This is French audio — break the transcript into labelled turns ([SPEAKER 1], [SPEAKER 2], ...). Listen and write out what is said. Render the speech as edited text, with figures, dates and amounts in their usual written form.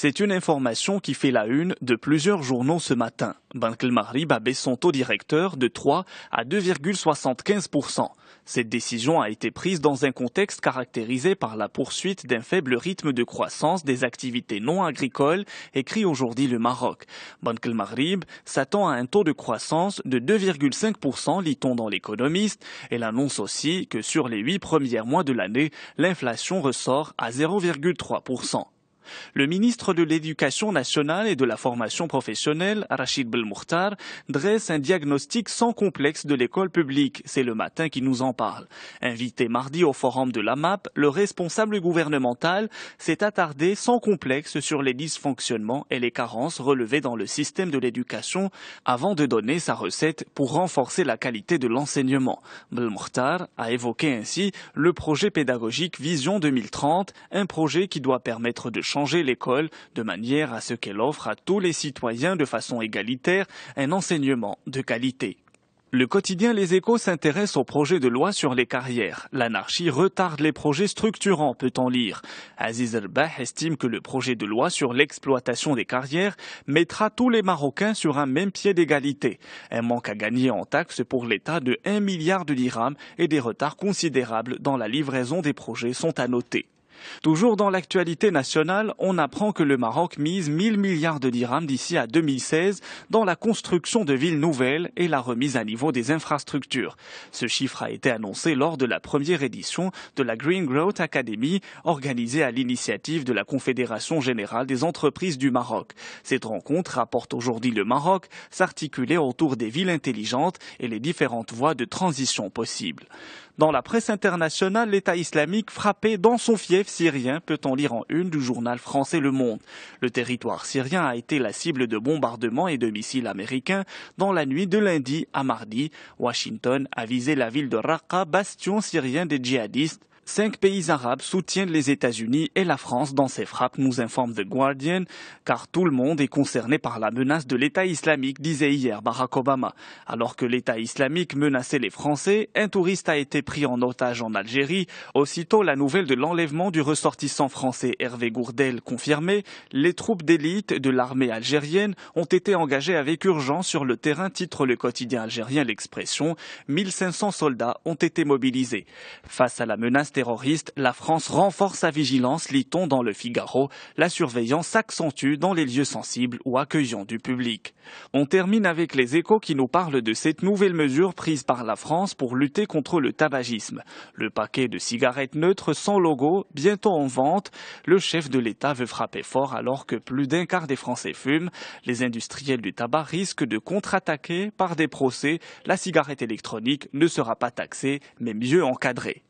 [SPEAKER 1] C'est une information qui fait la une de plusieurs journaux ce matin. Banque El Maghrib a baissé son taux directeur de 3 à 2,75%. Cette décision a été prise dans un contexte caractérisé par la poursuite d'un faible rythme de croissance des activités non agricoles, écrit aujourd'hui le Maroc. Banque El Maghrib s'attend à un taux de croissance de 2,5%, lit-on dans l'Économiste. Elle annonce aussi que sur les 8 premiers mois de l'année, l'inflation ressort à 0,3%. Le ministre de l'Éducation nationale et de la formation professionnelle, Rachid Belmokhtar, dresse un diagnostic sans complexe de l'école publique. C'est le matin qui nous en parle. Invité mardi au forum de l'AMAP, le responsable gouvernemental s'est attardé sans complexe sur les dysfonctionnements et les carences relevées dans le système de l'éducation avant de donner sa recette pour renforcer la qualité de l'enseignement. Belmokhtar a évoqué ainsi le projet pédagogique Vision 2030, un projet qui doit permettre de changer l'école de manière à ce qu'elle offre à tous les citoyens de façon égalitaire un enseignement de qualité. Le quotidien Les Échos s'intéresse au projet de loi sur les carrières. L'anarchie retarde les projets structurants, peut-on lire. Aziz Erbah estime que le projet de loi sur l'exploitation des carrières mettra tous les Marocains sur un même pied d'égalité. Un manque à gagner en taxes pour l'État de 1 milliard de dirhams et des retards considérables dans la livraison des projets sont à noter. Toujours dans l'actualité nationale, on apprend que le Maroc mise 1 000 milliards de dirhams d'ici à 2016 dans la construction de villes nouvelles et la remise à niveau des infrastructures. Ce chiffre a été annoncé lors de la première édition de la Green Growth Academy, organisée à l'initiative de la Confédération générale des entreprises du Maroc. Cette rencontre rapporte aujourd'hui le Maroc s'articuler autour des villes intelligentes et les différentes voies de transition possibles. Dans la presse internationale, l'État islamique frappé dans son fief syrien, peut-on lire en une du journal français Le Monde. Le territoire syrien a été la cible de bombardements et de missiles américains dans la nuit de lundi à mardi. Washington a visé la ville de Raqqa, bastion syrien des djihadistes. 5 pays arabes soutiennent les États-Unis et la France dans ces frappes, nous informe The Guardian, car tout le monde est concerné par la menace de l'État islamique, disait hier Barack Obama. Alors que l'État islamique menaçait les Français, un touriste a été pris en otage en Algérie. Aussitôt, la nouvelle de l'enlèvement du ressortissant français Hervé Gourdel confirmée, les troupes d'élite de l'armée algérienne ont été engagées avec urgence sur le terrain, titre le quotidien algérien L'Expression. 1500 soldats ont été mobilisés. Face à la menace terroriste, la France renforce sa vigilance, lit-on dans le Figaro. La surveillance s'accentue dans les lieux sensibles ou accueillants du public. On termine avec les Échos qui nous parlent de cette nouvelle mesure prise par la France pour lutter contre le tabagisme. Le paquet de cigarettes neutres sans logo, bientôt en vente. Le chef de l'État veut frapper fort alors que plus d'un quart des Français fument. Les industriels du tabac risquent de contre-attaquer par des procès. La cigarette électronique ne sera pas taxée, mais mieux encadrée.